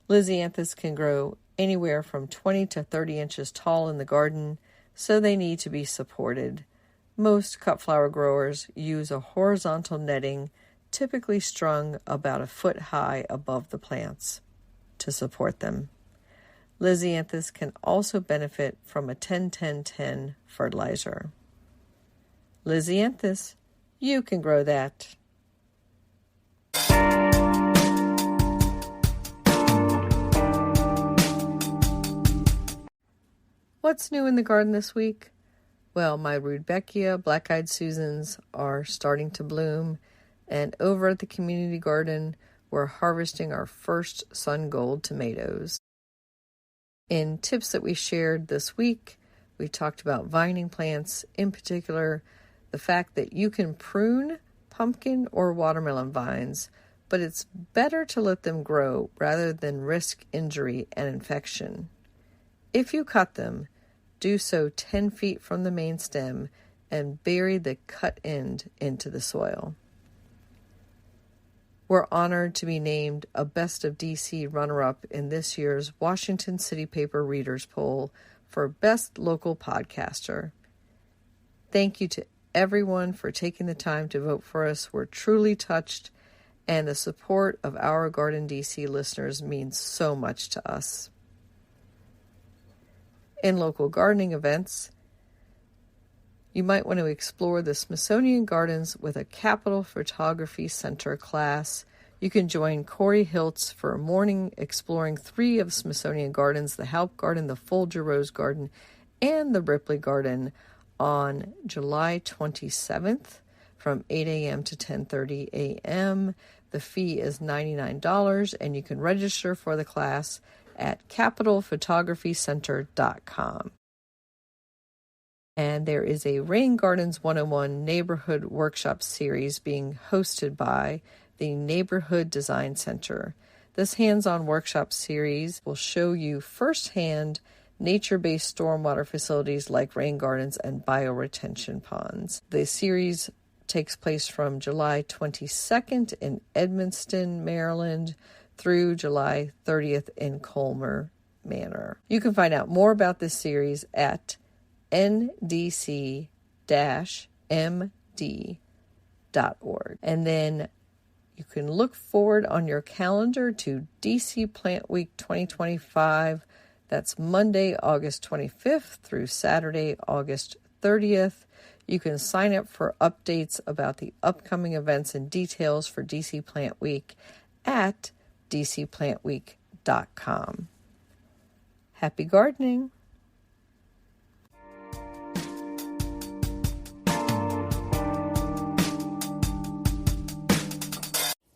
Lisianthus can grow anywhere from 20 to 30 inches tall in the garden, so they need to be supported. Most cut flower growers use a horizontal netting, typically strung about a foot high above the plants, to support them. Lisianthus can also benefit from a 10-10-10 fertilizer. Lisianthus, you can grow that. What's new in the garden this week? Well, my Rudbeckia black-eyed Susans are starting to bloom, and over at the community garden, we're harvesting our first sun gold tomatoes. In tips that we shared this week, we talked about vining plants, in particular, the fact that you can prune pumpkin or watermelon vines, but it's better to let them grow rather than risk injury and infection. If you cut them, do so 10 feet from the main stem and bury the cut end into the soil. We're honored to be named a Best of DC runner-up in this year's Washington City Paper Readers Poll for Best Local Podcaster. Thank you to everyone for taking the time to vote for us. We're truly touched, and the support of our GardenDC listeners means so much to us. In local gardening events, you might want to explore the Smithsonian Gardens with a Capitol Photography Center class. You can join Corey Hiltz for a morning exploring 3 of Smithsonian Gardens, the Halp Garden, the Folger Rose Garden, and the Ripley Garden on July 27th from 8 a.m. to 10:30 a.m. The fee is $99, and you can register for the class at capitolphotographycenter.com. And there is a Rain Gardens 101 neighborhood workshop series being hosted by the Neighborhood Design Center. This hands-on workshop series will show you firsthand nature-based stormwater facilities like rain gardens and bioretention ponds. The series takes place from July 22nd in Edmonston, Maryland, through July 30th in Colmer Manor. You can find out more about this series at ndc-md.org. And then you can look forward on your calendar to DC Plant Week 2025. That's Monday, August 25th through Saturday, August 30th. You can sign up for updates about the upcoming events and details for DC Plant Week at dcplantweek.com. Happy gardening!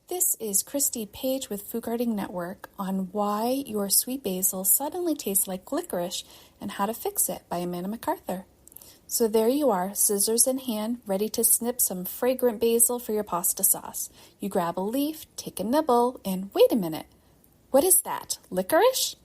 This is Christy Page with Food Gardening Network on why your sweet basil suddenly tastes like licorice and how to fix it by Amanda MacArthur. So there you are, scissors in hand, ready to snip some fragrant basil for your pasta sauce. You grab a leaf, take a nibble, and wait a minute. What is that? Licorice?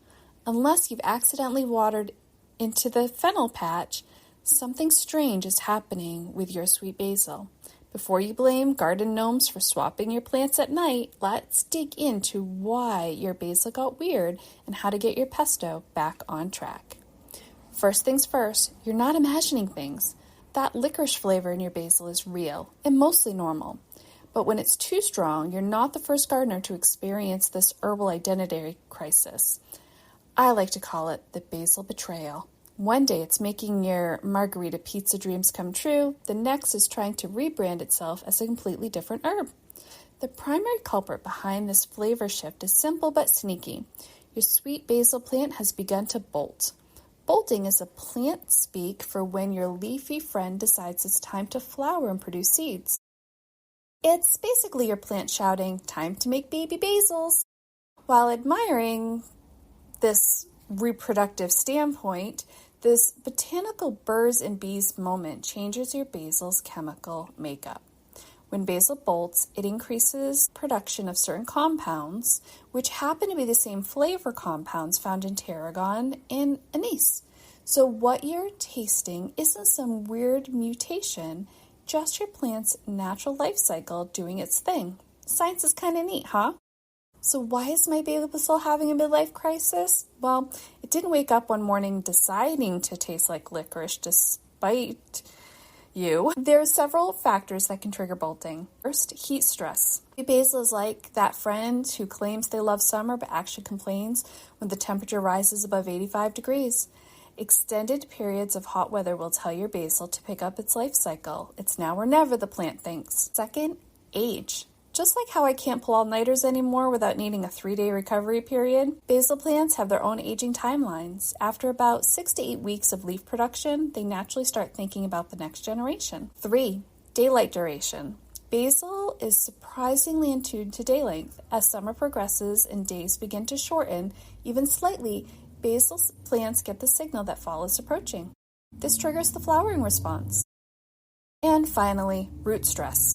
Unless you've accidentally watered into the fennel patch, something strange is happening with your sweet basil. Before you blame garden gnomes for swapping your plants at night, let's dig into why your basil got weird and how to get your pesto back on track. First things first, you're not imagining things. That licorice flavor in your basil is real and mostly normal. But when it's too strong, you're not the first gardener to experience this herbal identity crisis. I like to call it the basil betrayal. One day it's making your margarita pizza dreams come true. The next is trying to rebrand itself as a completely different herb. The primary culprit behind this flavor shift is simple but sneaky. Your sweet basil plant has begun to bolt. Bolting is a plant speak for when your leafy friend decides it's time to flower and produce seeds. It's basically your plant shouting, "Time to make baby basils." While admiring this reproductive standpoint, this botanical birds and bees moment changes your basil's chemical makeup. When basil bolts, it increases production of certain compounds, which happen to be the same flavor compounds found in tarragon and anise. So what you're tasting isn't some weird mutation, just your plant's natural life cycle doing its thing. Science is kind of neat, huh? So why is my basil having a midlife crisis? Well, it didn't wake up one morning deciding to taste like licorice despite you. There are several factors that can trigger bolting. First, heat stress. Basil is like that friend who claims they love summer but actually complains when the temperature rises above 85 degrees. Extended periods of hot weather will tell your basil to pick up its life cycle. It's now or never, the plant thinks. Second, age. Just like how I can't pull all-nighters anymore without needing a 3-day recovery period, basil plants have their own aging timelines. After about 6 to 8 weeks of leaf production, they naturally start thinking about the next generation. 3. Daylight duration. Basil is surprisingly in tune to day length. As summer progresses and days begin to shorten, even slightly, basil plants get the signal that fall is approaching. This triggers the flowering response. And finally, root stress.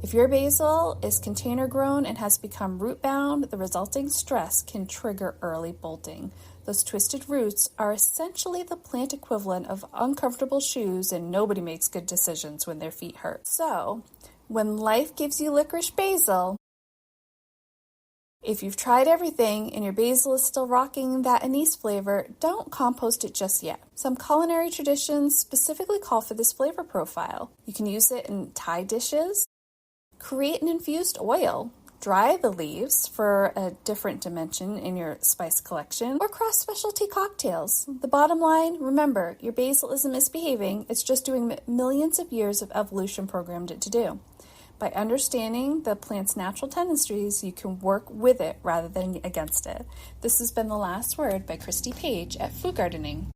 If your basil is container grown and has become root bound, the resulting stress can trigger early bolting. Those twisted roots are essentially the plant equivalent of uncomfortable shoes, and nobody makes good decisions when their feet hurt. So, when life gives you licorice basil, if you've tried everything and your basil is still rocking that anise flavor, don't compost it just yet. Some culinary traditions specifically call for this flavor profile. You can use it in Thai dishes. Create an infused oil. Dry the leaves for a different dimension in your spice collection, or cross specialty cocktails. The bottom line, remember, your basil isn't misbehaving, it's just doing what millions of years of evolution programmed it to do. By understanding the plant's natural tendencies, you can work with it rather than against it. This has been The Last Word by Christy Page at Food Gardening.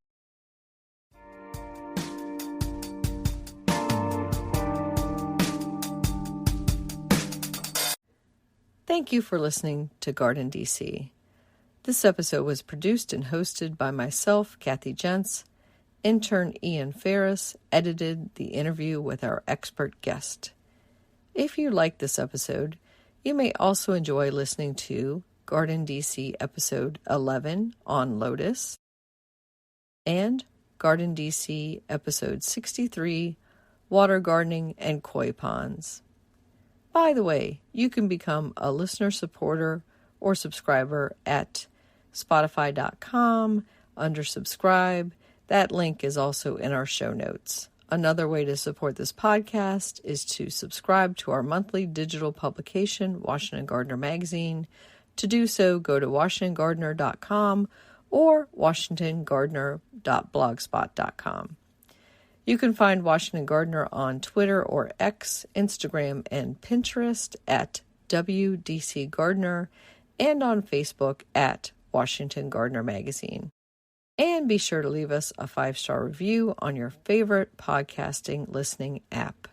Thank you for listening to GardenDC. This episode was produced and hosted by myself, Kathy Jentz. Intern Ian Ferris edited the interview with our expert guest. If you like this episode, you may also enjoy listening to GardenDC episode 11 on Lotus and GardenDC episode 63, water gardening and koi ponds. By the way, you can become a listener supporter or subscriber at Spotify.com under subscribe. That link is also in our show notes. Another way to support this podcast is to subscribe to our monthly digital publication, Washington Gardener Magazine. To do so, go to WashingtonGardener.com or WashingtonGardener.blogspot.com. You can find Washington Gardener on Twitter or X, Instagram, and Pinterest at WDC Gardener, and on Facebook at Washington Gardener Magazine. And be sure to leave us a 5-star review on your favorite podcasting listening app.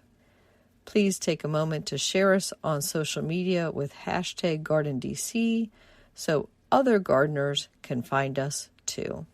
Please take a moment to share us on social media with hashtag GardenDC so other gardeners can find us too.